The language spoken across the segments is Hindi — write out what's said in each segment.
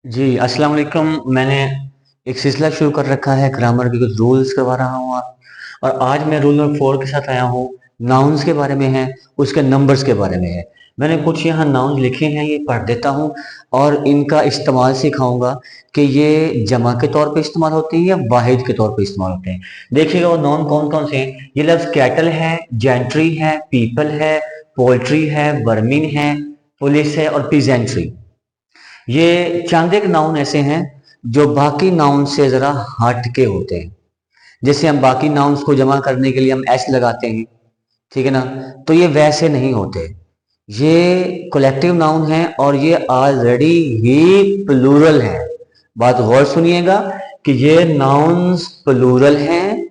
जी, अस्सलाम वालेकुम। मैंने एक सिलसिला शुरू कर रखा है, ग्रामर के कुछ रूल्स करवा रहा हूँ और आज मैं रूल नंबर 4 के साथ आया हूँ। नाउन्स के बारे में है, उसके नंबर्स के बारे में है। मैंने कुछ यहाँ नाउन्स लिखे हैं, ये पढ़ देता हूँ और इनका इस्तेमाल सिखाऊंगा कि ये जमा के तौर पे इस्तेमाल होते हैं या वाहिद के तौर पे इस्तेमाल होते हैं। देखिएगा वो नाउन कौन कौन से हैं। ये लफ्ज़ कैटल है, जेंट्री है, पीपल है, पोल्ट्री है, वर्मिन है, पुलिस है और पीजेंट्री। ये चंद एक नाउन ऐसे हैं जो बाकी नाउन से जरा हट के होते हैं। जैसे हम बाकी नाउन्स को जमा करने के लिए हम एस लगाते हैं, ठीक है ना। तो ये वैसे नहीं होते। ये कलेक्टिव नाउन है और ये ऑलरेडी ही प्लूरल है। बात गौर सुनिएगा कि ये नाउन्स प्लूरल हैं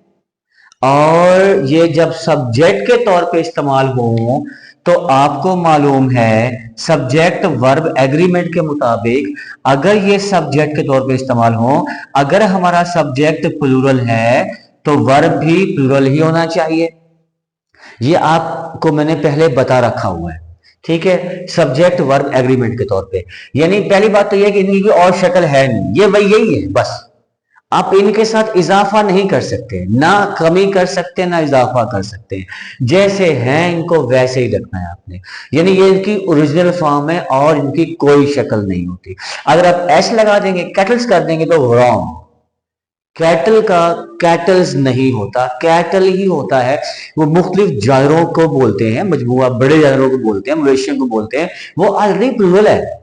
और ये जब सब्जेक्ट के तौर पे इस्तेमाल हो तो आपको मालूम है सब्जेक्ट वर्ब एग्रीमेंट के मुताबिक अगर ये सब्जेक्ट के तौर पे इस्तेमाल हो, अगर हमारा सब्जेक्ट प्लूरल है तो वर्ब भी प्लूरल ही होना चाहिए। ये आपको मैंने पहले बता रखा हुआ है, ठीक है। सब्जेक्ट वर्ब एग्रीमेंट के तौर पे, यानी पहली बात तो यह कि इनकी कोई और शक्ल है नहीं, ये वही यही है बस। आप इनके साथ इजाफा नहीं कर सकते, ना कमी कर सकते ना इजाफा कर सकते। जैसे हैं इनको वैसे ही रखना है आपने, यानी ये इनकी ओरिजिनल फॉर्म है और इनकी कोई शक्ल नहीं होती। अगर आप एस लगा देंगे, कैटल्स कर देंगे तो रॉन्ग। कैटल का कैटल्स नहीं होता, कैटल ही होता है। वो मुख्तलिफ जानवरों को बोलते हैं, मजबूआ बड़े जानवरों को बोलते हैं, मवेशियों को बोलते हैं। वो ऑलरेडी प्लूरल है,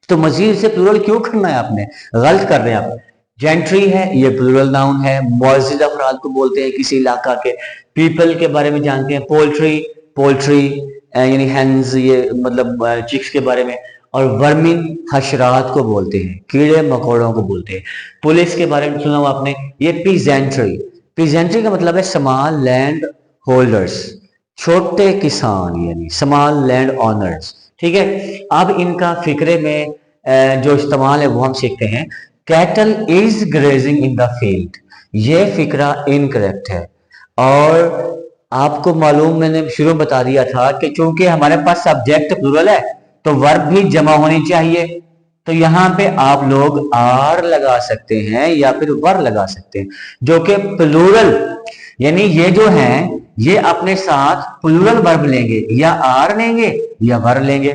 तो मजीद से प्लूरल क्यों करना है आपने? गलत कर रहे हैं आप। जेंट्री है, ये प्लूरल नाउन है, मुअज़्ज़िज़ अफराद को बोलते हैं किसी इलाका के। पीपल के बारे में जानते हैं, पोल्ट्री, पोल्ट्री यानी हैंस, ये मतलब चिक्स के बारे में। और वर्मिन हशरात को बोलते हैं, कीड़े मकोड़ों को बोलते हैं। पुलिस के बारे में सुना हो आपने, ये पीजेंट्री। पीजेंट्री का मतलब है स्मॉल लैंड होल्डर्स, छोटे किसान यानी स्मॉल लैंड ऑनर्स, ठीक है। अब इनका फिक्रे में जो इस्तेमाल है वो हम सीखते हैं। Cattle is grazing in the field, ये फिक्रा इनकरेक्ट है। और आपको मालूम, मैंने शुरू में बता दिया था कि चूंकि हमारे पास सब्जेक्ट प्लूरल है तो वर्ब भी जमा होनी चाहिए। तो यहां पे आप लोग आर लगा सकते हैं या फिर वर लगा सकते हैं, जो कि प्लूरल, यानी ये जो है ये अपने साथ प्लूरल वर्ब लेंगे, या आर लेंगे या वर लेंगे।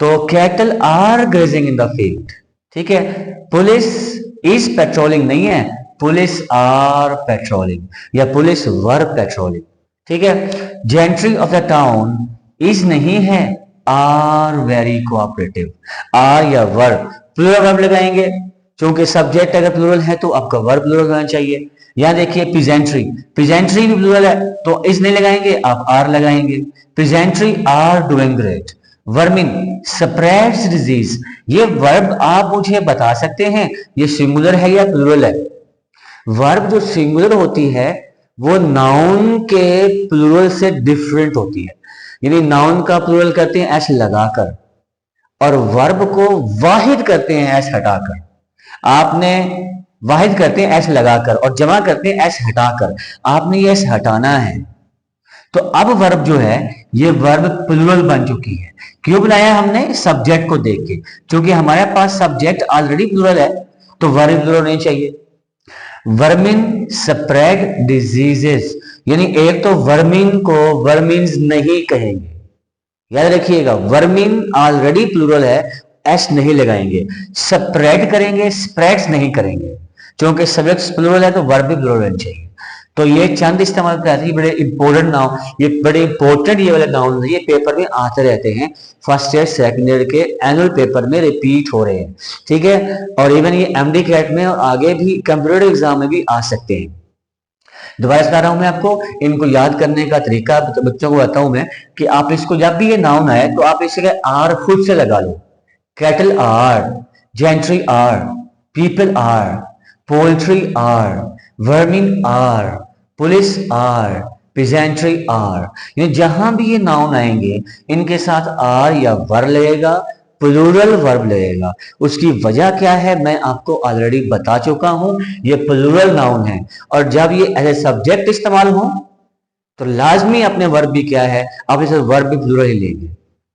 तो cattle are grazing in the field, ठीक है। पुलिस इज पेट्रोलिंग नहीं है, पुलिस आर पेट्रोलिंग या पुलिस वर पेट्रोलिंग, ठीक है। Gentry of the town is नहीं है, आर वेरी कोऑपरेटिव। आर या वर प्लूरल वर्ब लगाएंगे, क्योंकि सब्जेक्ट अगर प्लूरल है तो आपका वर्ब प्लूरल होना चाहिए। यहां देखिए पिजेंट्री, पिजेंट्री भी प्लूरल है तो इस नहीं लगाएंगे, आप आर लगाएंगे। Peasantry are doing great. Vermin spreads disease, ये वर्ब आप मुझे बता सकते हैं ये सिंगुलर है या प्लूरल है? वर्ब जो सिंगुलर होती है वो नाउन के प्लूरल से डिफरेंट होती है। यानी नाउन का प्लूरल करते हैं एस लगाकर और वर्ब को वाहिद करते हैं एस हटाकर। आपने वाहिद करते हैं एस लगाकर और जमा करते हैं एस हटाकर। आपने ये एस हटाना है। तो अब वर्ब जो है ये वर्ब प्लूरल बन चुकी है। क्यों बनाया हमने? सब्जेक्ट को देख के, क्योंकि हमारे पास सब्जेक्ट ऑलरेडी प्लूरल है तो वर्ब प्लूरल नहीं चाहिए। वर्मिन स्प्रेड डिजीजेस, यानी एक तो वर्मिन को वर्मिन्स नहीं कहेंगे, याद रखिएगा। वर्मिन ऑलरेडी प्लूरल है, एस नहीं लगाएंगे। स्प्रेड करेंगे, स्प्रेड्स नहीं करेंगे, क्योंकि सब्जेक्ट प्लूरल है तो वर्ब भी प्लूरल होना चाहिए। तो ये चंद इस्तेमाल करते हैं, बड़े इंपॉर्टेंट नाउन, ये बड़े इंपॉर्टेंट ये वाले नाउन है, ये पेपर में आते रहते हैं। फर्स्ट ईयर सेकंड ईयर के एनुअल पेपर में रिपीट हो रहे हैं, ठीक है। और इवन ये एमडी कैट में और आगे भी कंप्यूटर एग्जाम में भी आ सकते हैं। दोबारा बता रहा हूं मैं आपको, इनको याद करने का तरीका बच्चों को बताऊं मैं कि आप इसको जब भी ये नाउन आए तो आप इसके आर खुद से लगा लो। Cattle are, gentry are, people are, poultry are, vermin are, police are, peasantry are. ये जहां भी ये नाउन आएंगे इनके साथ आर या वर लगेगा, प्लूरल वर्ब लगेगा। उसकी वजह क्या है मैं आपको ऑलरेडी बता चुका हूं, ये प्लूरल नाउन है और जब ये एज ए सब्जेक्ट इस्तेमाल हो तो लाजमी अपने वर्ब भी क्या है, आप इसे वर्ब भी प्लूरल ही लेंगे।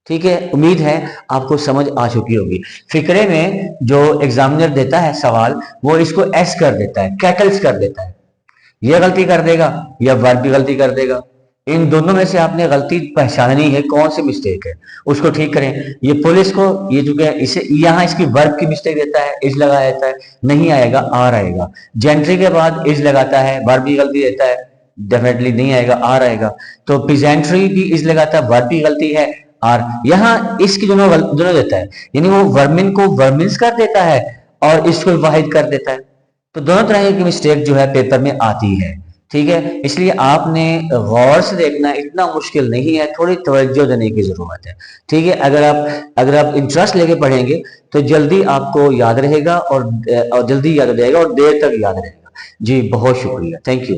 ठीक है, उम्मीद है आपको समझ आ चुकी होगी। फिक्रे में जो एग्जामिनर देता है सवाल, वो इसको एस कर देता है, कैकल्स कर देता है, ये गलती कर देगा या वर्ब भी गलती कर देगा। इन दोनों में से आपने गलती पहचाननी है, कौन सी मिस्टेक है, उसको ठीक करें। ये पुलिस को, ये जो है इसे यहाँ इसकी वर्ब की मिस्टेक देता है, इज लगा देता है, नहीं आएगा, आर आएगा। जेंट्री के बाद इज लगाता है, वर्ब भी गलती देता है, डेफिनेटली नहीं आएगा, आर आएगा। तो प्रेजेंटरी भी इज लगाता है, वर्ब भी गलती है, आर। यहाँ इसकी दोनों दोनों देता है, यानी वो वर्मिन को वर्मिन्स कर देता है और इसको वाहिद कर देता है। तो दोनों तरह की मिस्टेक जो है पेपर में आती है। ठीक है, इसलिए आपने गौर से देखना, इतना मुश्किल नहीं है, थोड़ी तवज्जो देने की जरूरत है। ठीक है, अगर आप इंटरेस्ट लेके पढ़ेंगे तो जल्दी आपको याद रहेगा और जल्दी याद रहेगा और देर तक याद रहेगा। जी बहुत शुक्रिया, थैंक यू।